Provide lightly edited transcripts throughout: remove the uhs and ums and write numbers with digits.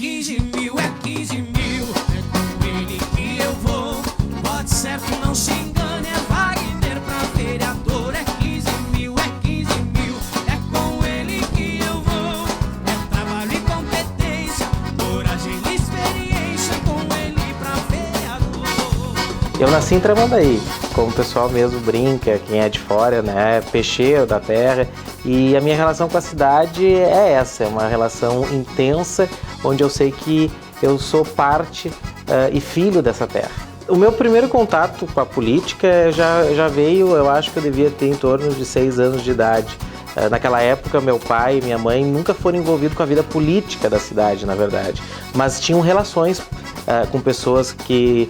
15 mil, é 15 mil. É com ele que eu vou. Pode certo, não se engane, é Wagner pra vereador. É 15 mil, é 15 mil. É com ele que eu vou. É trabalho e competência, coragem e experiência. Com ele pra vereador. Eu nasci em Tramandaí, como o pessoal mesmo brinca, quem é de fora, né, peixeiro da terra. E a minha relação com a cidade é essa, é uma relação intensa, onde eu sei que eu sou parte e filho dessa terra. O meu primeiro contato com a política já veio, eu acho que eu devia ter em torno de 6 anos de idade. Naquela época, meu pai e minha mãe nunca foram envolvidos com a vida política da cidade, na verdade, mas tinham relações com pessoas que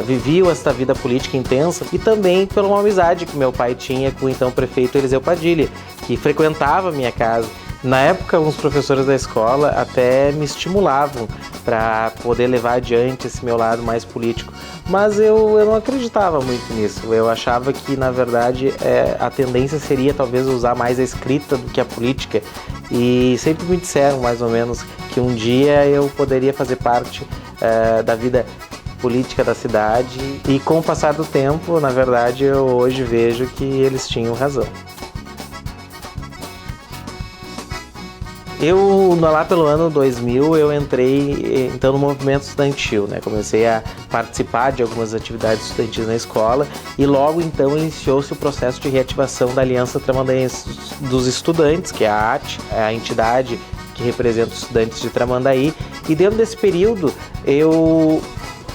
viviam esta vida política intensa e também pela uma amizade que meu pai tinha com o então prefeito Eliseu Padilha, que frequentava a minha casa. Na época, alguns professores da escola até me estimulavam para poder levar adiante esse meu lado mais político, mas eu não acreditava muito nisso. Eu achava que, na verdade, a tendência seria talvez usar mais a escrita do que a política, e sempre me disseram, mais ou menos, que um dia eu poderia fazer parte da vida política da cidade, e com o passar do tempo, na verdade, eu hoje vejo que eles tinham razão. Lá pelo ano 2000, eu entrei então no movimento estudantil, né? Comecei a participar de algumas atividades estudantis na escola e logo então iniciou-se o processo de reativação da Aliança Tramandaense dos Estudantes, que é a AT, é a entidade que representa os estudantes de Tramandaí, e dentro desse período eu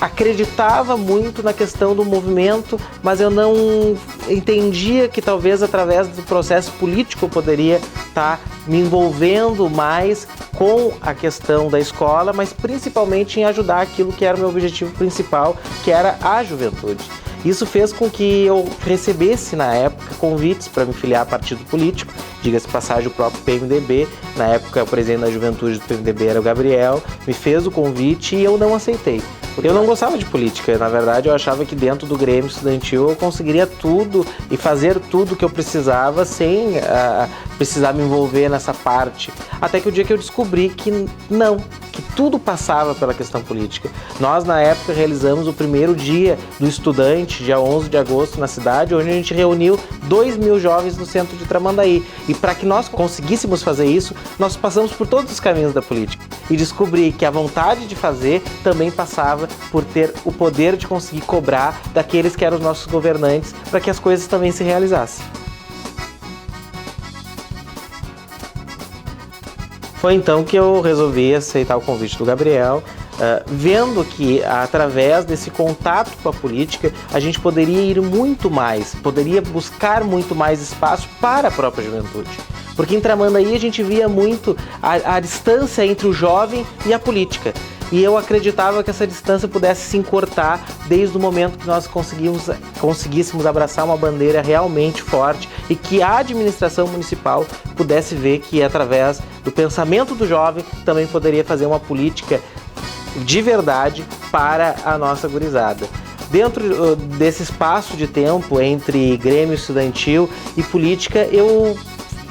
acreditava muito na questão do movimento, mas eu não entendia que talvez através do processo político eu poderia estar me envolvendo mais com a questão da escola, mas principalmente em ajudar aquilo que era o meu objetivo principal, que era a juventude. Isso fez com que eu recebesse, na época, convites para me filiar a partido político, diga-se passagem, o próprio PMDB, na época o presidente da juventude do PMDB era o Gabriel, me fez o convite e eu não aceitei. Eu não gostava de política, na verdade eu achava que dentro do Grêmio Estudantil eu conseguiria tudo e fazer tudo que eu precisava sem precisar me envolver nessa parte. Até que o dia que eu descobri que não, que tudo passava pela questão política. Nós na época realizamos o primeiro dia do estudante, dia 11 de agosto na cidade, onde a gente reuniu 2.000 jovens no centro de Tramandaí. E para que nós conseguíssemos fazer isso, nós passamos por todos os caminhos da política. E descobri que a vontade de fazer também passava por ter o poder de conseguir cobrar daqueles que eram os nossos governantes para que as coisas também se realizassem. Foi então que eu resolvi aceitar o convite do Gabriel, vendo que através desse contato com a política a gente poderia ir muito mais, poderia buscar muito mais espaço para a própria juventude. Porque em Tramandaí a gente via muito a distância entre o jovem e a política. E eu acreditava que essa distância pudesse se encurtar desde o momento que nós conseguíssemos abraçar uma bandeira realmente forte e que a administração municipal pudesse ver que através do pensamento do jovem também poderia fazer uma política de verdade para a nossa gurizada. Dentro desse espaço de tempo entre Grêmio Estudantil e política, eu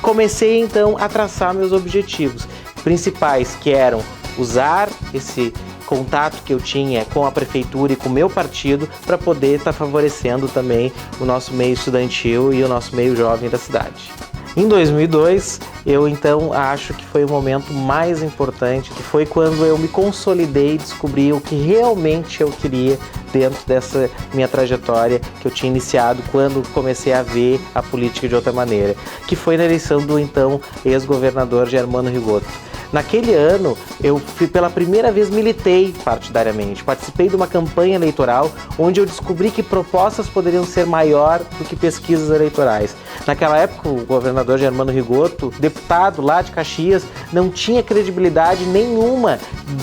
comecei então a traçar meus objetivos principais, que eram usar esse contato que eu tinha com a prefeitura e com o meu partido para poder estar favorecendo também o nosso meio estudantil e o nosso meio jovem da cidade. Em 2002, eu então acho que foi o momento mais importante, que foi quando eu me consolidei e descobri o que realmente eu queria dentro dessa minha trajetória que eu tinha iniciado quando comecei a ver a política de outra maneira, que foi na eleição do então ex-governador Germano Rigoto. Naquele ano, eu pela primeira vez militei partidariamente, participei de uma campanha eleitoral onde eu descobri que propostas poderiam ser maior do que pesquisas eleitorais. Naquela época, o governador Germano Rigoto, deputado lá de Caxias, não tinha credibilidade nenhuma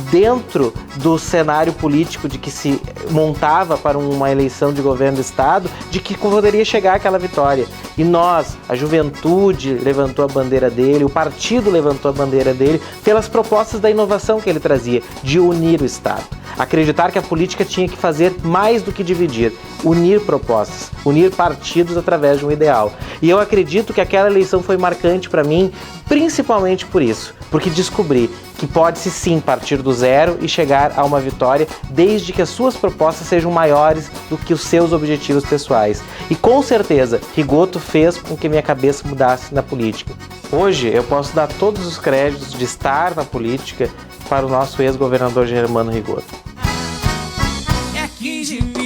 dentro do cenário político de que se montava para uma eleição de governo do estado, de que poderia chegar aquela vitória. E nós, a juventude levantou a bandeira dele, o partido levantou a bandeira dele, pelas propostas da inovação que ele trazia, de unir o Estado. Acreditar que a política tinha que fazer mais do que dividir, unir propostas, unir partidos através de um ideal. E eu acredito que aquela eleição foi marcante para mim, principalmente por isso, porque descobri que pode-se sim partir do zero e chegar a uma vitória, desde que as suas propostas sejam maiores do que os seus objetivos pessoais. E com certeza, Rigoto fez com que minha cabeça mudasse na política. Hoje eu posso dar todos os créditos de estar na política para o nosso ex-governador Germano Rigoto. É 15 mil.